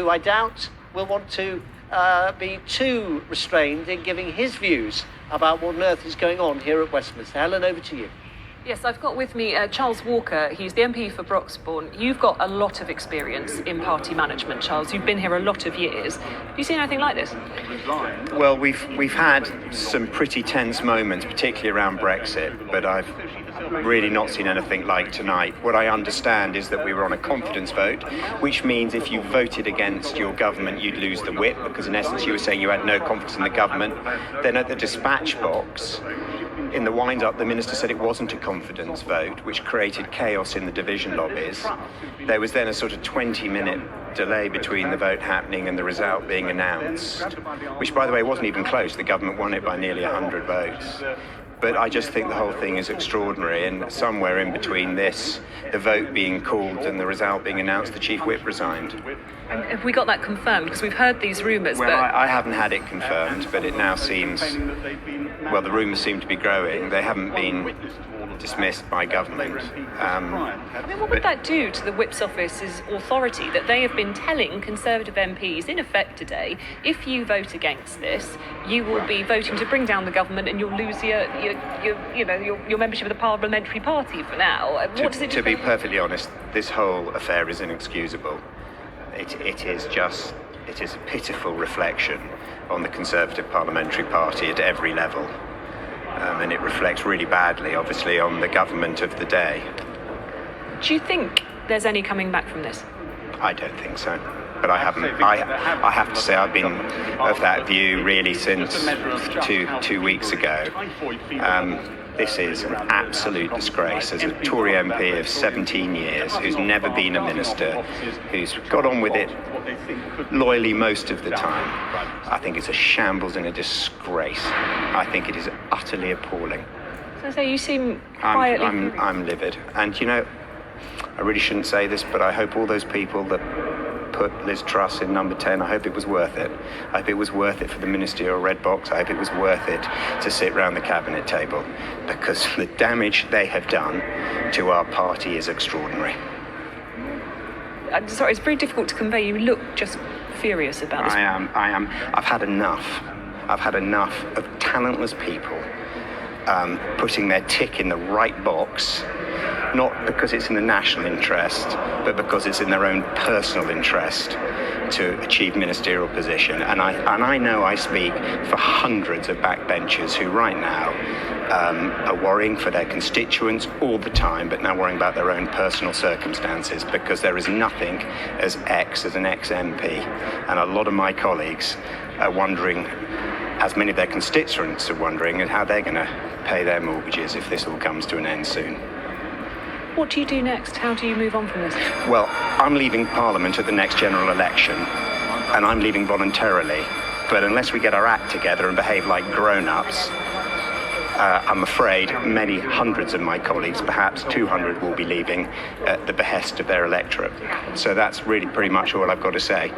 who I doubt will want to be too restrained in giving his views about what on earth is going on here at Westminster. Helen, over to you. Yes, I've got with me Charles Walker. He's the MP for Broxbourne. You've got a lot of experience in party management, Charles. You've been here a lot of years. Have you seen anything like this? Well, we've had some pretty tense moments, particularly around Brexit, but I've really not seen anything like tonight. What I understand is that we were on a confidence vote, which means if you voted against your government, you'd lose the whip, because in essence you were saying you had no confidence in the government. Then at the dispatch box, in the wind-up, the minister said it wasn't a confidence vote, which created chaos in the division lobbies. There was then a sort of 20-minute delay between the vote happening and the result being announced, which, by the way, wasn't even close. The government won it by nearly 100 votes. But I just think the whole thing is extraordinary, and somewhere in between this, the vote being called and the result being announced, the chief whip resigned. And have we got that confirmed? Because we've heard these rumours. Well, I haven't had it confirmed, but it now seems, well, the rumours seem to be growing. They haven't been dismissed by government. What would that do to the Whip's office's authority, that they have been telling Conservative MPs, in effect today, if you vote against this, you will be voting to bring down the government and you'll lose your membership of the parliamentary party for now? What does it do? To be perfectly honest, this whole affair is inexcusable. It is a pitiful reflection on the Conservative Parliamentary Party at every level. And it reflects really badly, obviously, on the government of the day. Do you think there's any coming back from this? I don't think so. But I haven't. I have to say I've been of that view really since two weeks ago. This is an absolute disgrace. As a Tory MP of 17 years, who's never been a minister, who's got on with it loyally most of the time, I think it's a shambles and a disgrace. I think it is utterly appalling. So you seem quietly... I'm livid. And, I really shouldn't say this, but I hope all those people that put Liz Truss in number 10, I hope it was worth it. I hope it was worth it for the ministerial red box. I hope it was worth it to sit round the cabinet table, because the damage they have done to our party is extraordinary. I'm sorry, it's very difficult to convey. You look just furious about this. I am. I've had enough. I've had enough of talentless people putting their tick in the right box, not because it's in the national interest, but because it's in their own personal interest to achieve ministerial position. And I know I speak for hundreds of backbenchers who right now are worrying for their constituents all the time, but now worrying about their own personal circumstances, because there is nothing as an ex-MP. And a lot of my colleagues are wondering, as many of their constituents are wondering, how they're going to pay their mortgages if this all comes to an end soon. What do you do next? How do you move on from this? Well, I'm leaving Parliament at the next general election, and I'm leaving voluntarily. But unless we get our act together and behave like grown-ups, I'm afraid many hundreds of my colleagues, perhaps 200, will be leaving at the behest of their electorate. So that's really pretty much all I've got to say.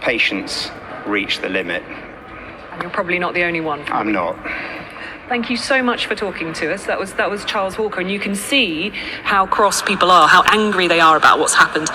Patience reached the limit. And you're probably not the only one. I'm not. Thank you so much for talking to us. That was Charles Walker, and you can see how cross people are, how angry they are about what's happened.